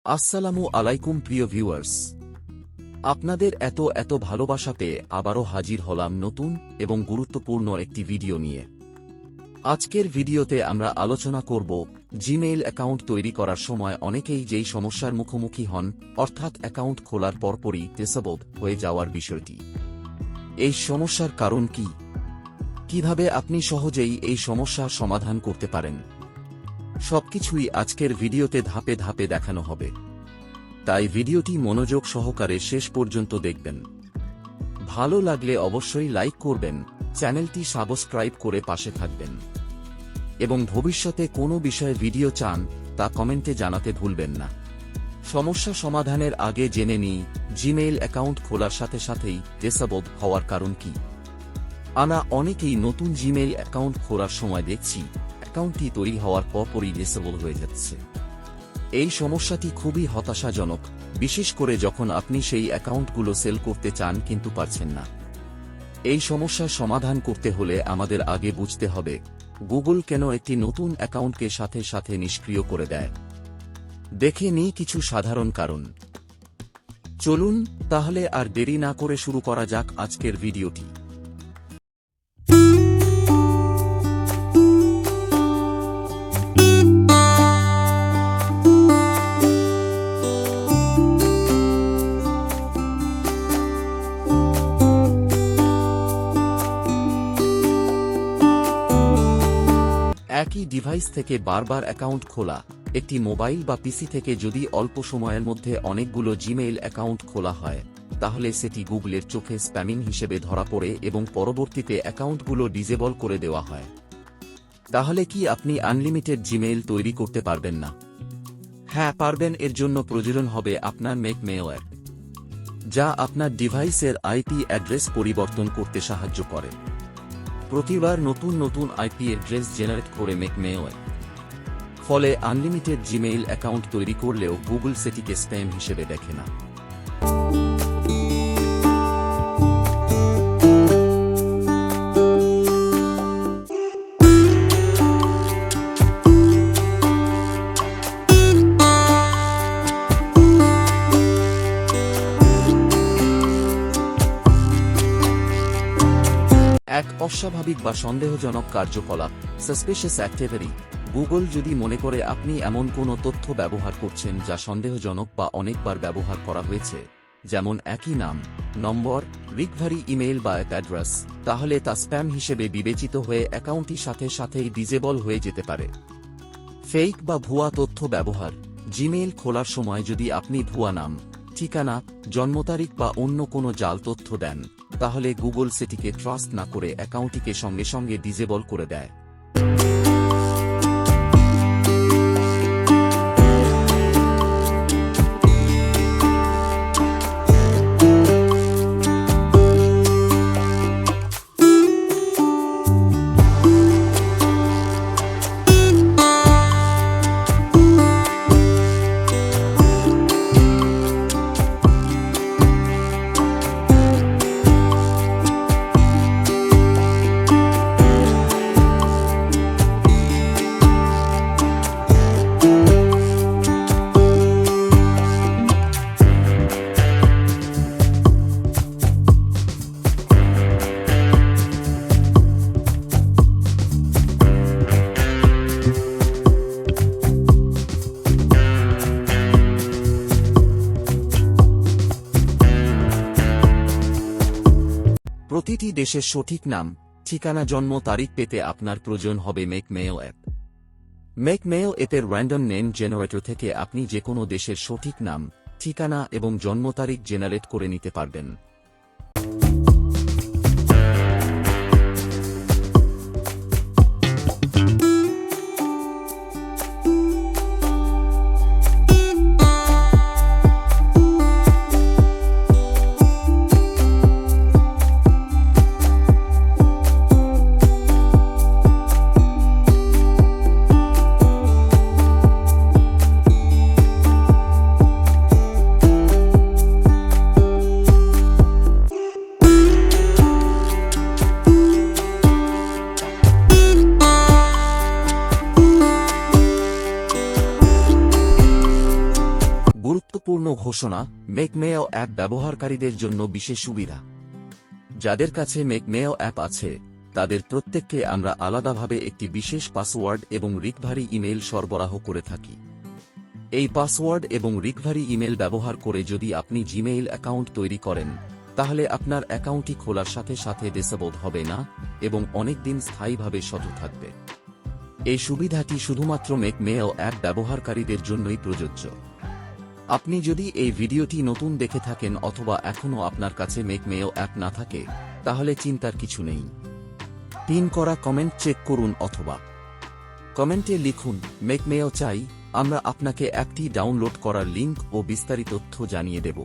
আসসালামু আলাইকুম প্রিয় ভিউয়ার্স, আপনাদের এত ভালোবাসা পেয়ে আবারও হাজির হলাম নতুন এবং গুরুত্বপূর্ণ একটি ভিডিও নিয়ে। আজকের ভিডিওতে আমরা আলোচনা করব জিমেইল অ্যাকাউন্ট তৈরি করার সময় অনেকেই যেই সমস্যার মুখোমুখি হন, অর্থাৎ অ্যাকাউন্ট খোলার পরপরই ডিসেবল হয়ে যাওয়ার বিষয়টি। এই সমস্যার কারণ কি, কিভাবে আপনি সহজেই এই সমস্যার সমাধান করতে পারেন, সবকিছুই আজকের ভিডিওতে ধাপে ধাপে দেখানো হবে। তাই ভিডিওটি মনোযোগ সহকারে শেষ পর্যন্ত দেখবেন। ভালো লাগলে অবশ্যই লাইক করবেন, চ্যানেলটি সাবস্ক্রাইব করে পাশে থাকবেন এবং ভবিষ্যতে কোনো বিষয়ে ভিডিও চান তা কমেন্টে জানাতে ভুলবেন না। সমস্যা সমাধানের আগে জেনে নিই জিমেইল অ্যাকাউন্ট খোলার সাথে সাথেই ডিসেবল হওয়ার কারণ কি। আমরা অনেকেই নতুন জিমেইল অ্যাকাউন্ট খোলার সময় দেখছি অ্যাকাউন্টটি তৈরি হওয়ার পরপরই ডিসেবল হয়ে যাচ্ছে। এই সমস্যাটি খুবই হতাশাজনক, বিশেষ করে যখন আপনি সেই অ্যাকাউন্টগুলো সেল করতে চান কিন্তু পারছেন না। এই সমস্যার সমাধান করতে হলে আমাদের আগে বুঝতে হবে গুগল কেন একটি নতুন অ্যাকাউন্টকে সাথে সাথে নিষ্ক্রিয় করে দেয়। দেখে নিই কিছু সাধারণ কারণ। চলুন তাহলে আর দেরি না করে শুরু করা যাক আজকের ভিডিওটি। একই ডিভাইস থেকে বারবার অ্যাকাউন্ট খোলা। একটি মোবাইল বা পিসি থেকে যদি অল্প সময়ের মধ্যে অনেকগুলো জিমেইল অ্যাকাউন্ট খোলা হয়, তাহলে সেটি গুগলের চোখে স্প্যামিং হিসেবে ধরা পড়ে এবং পরবর্তীতে অ্যাকাউন্টগুলো ডিসেবল করে দেওয়া হয়। তাহলে কি আপনি আনলিমিটেড জিমেইল তৈরি করতে পারবেন না? হ্যাঁ পারবেন। এর জন্য প্রয়োজন হবে আপনার মেকমেইল অ্যাপ, যা আপনার ডিভাইসের আইপি অ্যাড্রেস পরিবর্তন করতে সাহায্য করে। প্রতিবার নতুন আইপি অ্যাড্রেস জেনারেট করে মেকমেইল অ্যাপ, ফলে আনলিমিটেড জিমেইল অ্যাকাউন্ট তৈরি করলেও গুগল সেটিকে স্প্যাম হিসেবে দেখে না। এক অস্বাভাবিক বা সন্দেহজনক কার্যকলাপ, সাসপিশিয়াস অ্যাক্টিভিটি। গুগল যদি মনে করে আপনি এমন কোনো তথ্য ব্যবহার করছেন যা সন্দেহজনক বা অনেকবার ব্যবহার করা হয়েছে, যেমন একই নাম, নম্বর, রিকভারি ইমেইল বা অ্যাড্রেস, তাহলে তা স্প্যাম হিসেবে বিবেচিত হয়ে অ্যাকাউন্টটি সাথে সাথেই ডিসেবল হয়ে যেতে পারে। ফেক বা ভুয়া তথ্য ব্যবহার। জিমেইল খোলার সময় যদি আপনি ভুয়া নাম, ঠিকানা, জন্ম তারিখ বা অন্য কোনো জাল তথ্য দেন, তাহলে গুগল সেটিকে ট্রাস্ট না করে অ্যাকাউন্টটিকে সঙ্গে সঙ্গে ডিসেবল করে দেয়। প্রতিটি দেশের সঠিক নাম, ঠিকানা, জন্ম তারিখ পেতে আপনার প্রয়োজন হবে মেকমেইল অ্যাপ। মেকমেইল অ্যাপের র্যান্ডম নেম জেনারেটর থেকে আপনি যে কোনো দেশের সঠিক নাম, ঠিকানা এবং জন্ম তারিখ জেনারেট করে নিতে পারবেন। গুরুত্বপূর্ণ ঘোষণা, মেকমেয় অ্যাপ ব্যবহারকারীদের জন্য বিশেষ সুবিধা। যাদের কাছে মেকমেয় অ্যাপ আছে তাদের প্রত্যেককে আমরা আলাদাভাবে একটি বিশেষ পাসওয়ার্ড এবং রিকভারি ইমেল সরবরাহ করে থাকি। এই পাসওয়ার্ড এবং রিকভারি ইমেল ব্যবহার করে যদি আপনি জিমেইল অ্যাকাউন্ট তৈরি করেন তাহলে আপনার অ্যাকাউন্টটি খোলার সাথে সাথে ডিসেবল হবে না এবং অনেক দিন স্থায়ীভাবে সচল থাকবে। এই সুবিধাটি শুধুমাত্র মেকমেয় অ্যাপ ব্যবহারকারীদের জন্যই প্রযোজ্য। আপনি যদি এই ভিডিওটি নতুন দেখে থাকেন অথবা এখনও আপনার কাছে মেকমেয় অ্যাপ না থাকে তাহলে চিন্তার কিছু নেই। পিন করা কমেন্ট চেক করুন অথবা কমেন্টে লিখুন মেকমেয় চাই, আমরা আপনাকে অ্যাপটি ডাউনলোড করার লিংক ও বিস্তারিত তথ্য জানিয়ে দেব।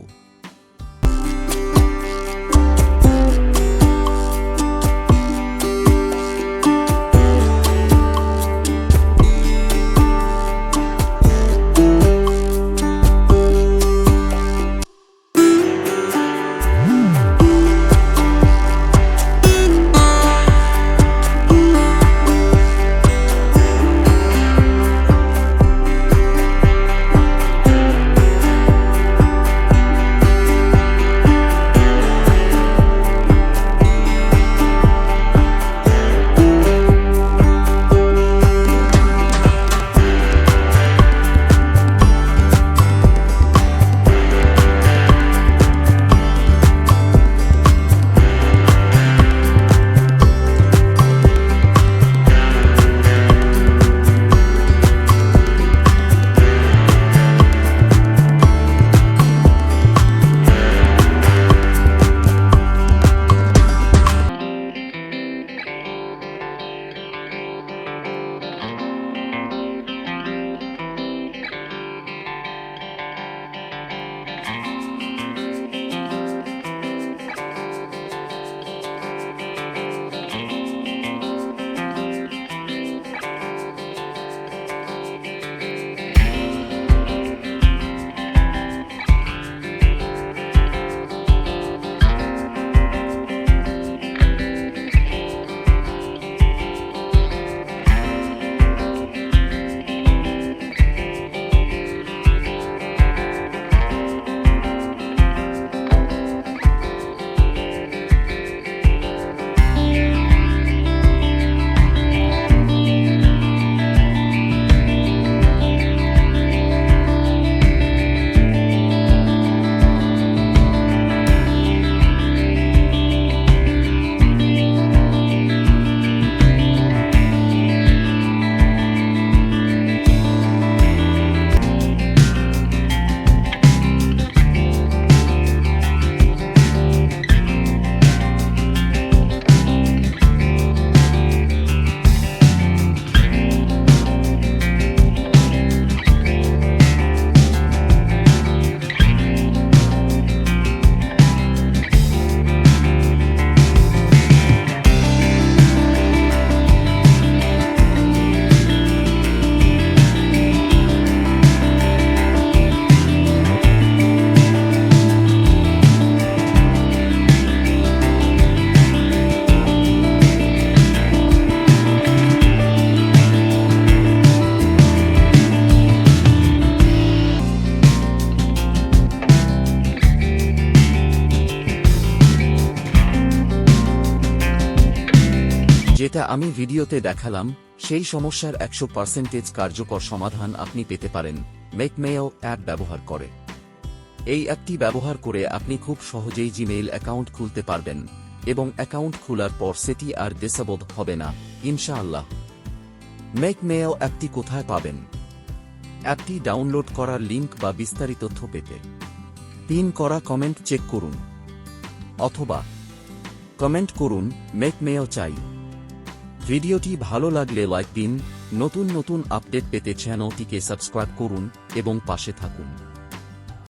যেটা আমি ভিডিওতে দেখালাম সেই সমস্যার 100% কার্যকর সমাধান আপনি পেতে পারেন মেকমেয় অ্যাপ ব্যবহার করে। এই অ্যাপটি ব্যবহার করে আপনি খুব সহজেই জিমেইল অ্যাকাউন্ট খুলতে পারবেন এবং অ্যাকাউন্ট খোলার পর সেটি আর ডিসেবল হবে না ইনশাআল্লাহ। মেকমেয় অ্যাপটি কোথায় পাবেন? অ্যাপটি ডাউনলোড করার লিংক বা বিস্তারিত তথ্য পেতে পিন করা কমেন্ট চেক করুন অথবা কমেন্ট করুন মেকমেয় চাই। ভিডিওটি ভালো লাগলে লাইক দিন, নতুন নতুন আপডেট পেতে চ্যানেলটিকে সাবস্ক্রাইব করুন এবং পাশে থাকুন।